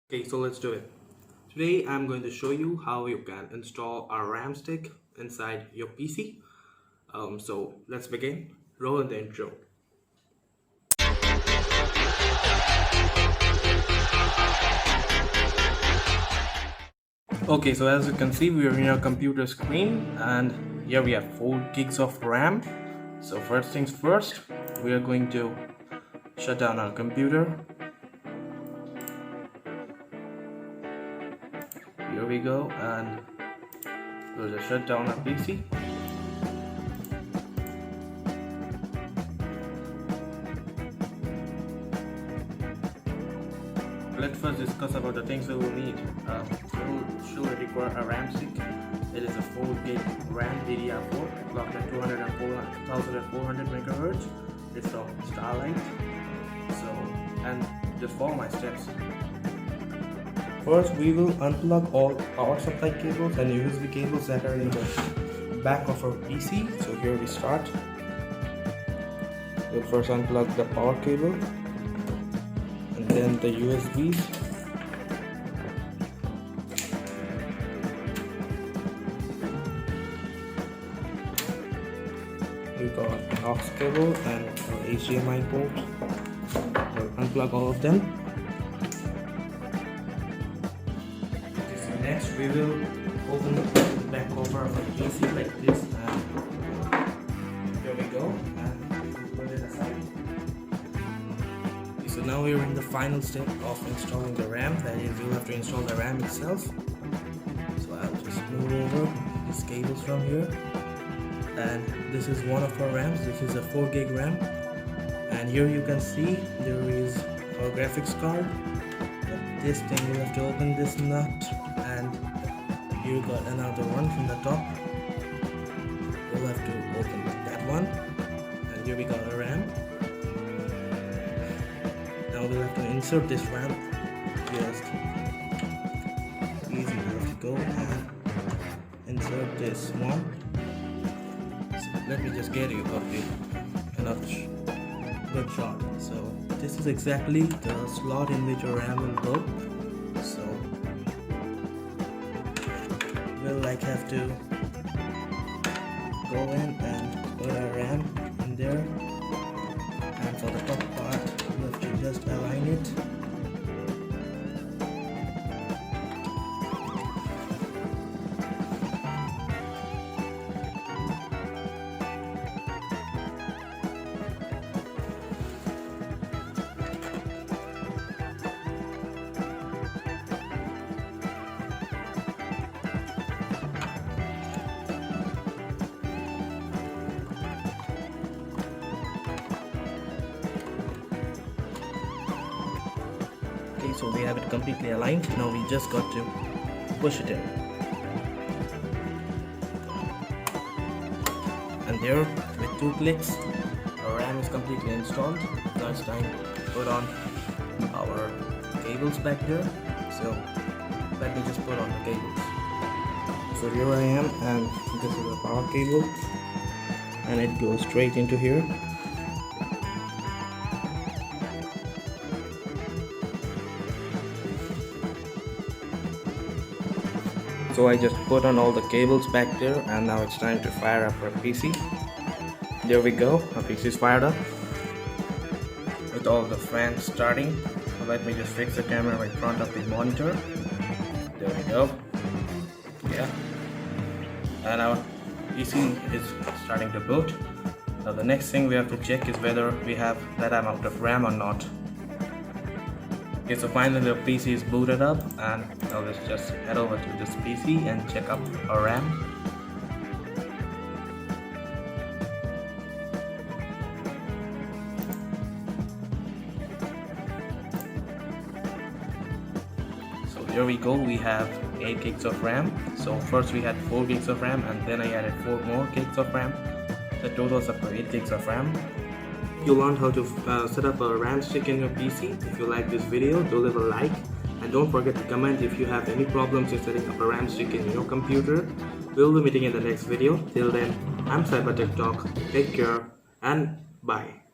Okay, so let's do it. Today I'm going to show you how you can install a RAM stick inside your PC. So let's begin. Roll in the intro. Okay, so as you can see, we are in our computer screen, and here we have 4 gigs of RAM. So first things first, we are going to shut down our computer. Here we go, and we'll just shut down our PC. Let's first discuss about the things we will need. We'll surely require a RAM stick. It is a 4 gig RAM DDR4 clocked at 204,400 megahertz. It's from Starlight. So, and just follow my steps. First, we will unplug all power supply cables and USB cables that are in the back of our PC. So here we start. We'll first unplug the power cable, and then the USBs. We got aux cable and HDMI port. We'll unplug all of them. Next, we will open the back cover of our PC like this, and here we go, and put it aside. So now we are in the final step of installing the RAM. That is, you'll have to install the RAM itself. So I'll just move over these cables from here, and this is one of our RAMs. This is a 4 gig RAM, and here you can see there is our graphics card. This thing, you have to open this nut, and you got another one from the top. You'll have to open that one, and here we got a RAM. Now we'll have to insert this RAM. Just easy, you have to go and insert this one. So let me just get you enough good shot. So this is exactly the slot in which your RAM will go. So we'll have to go in and put our RAM in there, and for the top part we have to just align it. So we have it completely aligned. Now we just got to push it in, and there, with 2 clicks, our RAM is completely installed. Now it's time to put on our cables back there. So let me just put on the cables. So here I am, and this is the power cable, and it goes straight into here. So I just put on all the cables back there, and now it's time to fire up our PC. There we go, our PC is fired up with all the fans starting. So let me just fix the camera right in front of the monitor. There we go. Yeah. And our PC is starting to boot. Now the next thing we have to check is whether we have that amount of RAM or not. Okay, so finally the PC is booted up, and now let's just head over to this PC and check up our RAM. So here we go, we have 8 gigs of RAM. So first we had 4 gigs of RAM, and then I added 4 more gigs of RAM. The total is up to 8 gigs of RAM. You learned how to set up a RAM stick in your PC. If you like this video, do leave a like, and don't forget to comment if you have any problems in setting up a RAM stick in your computer. We'll be meeting in the next video. Till then, I'm CyberTech Talk. Take care and bye.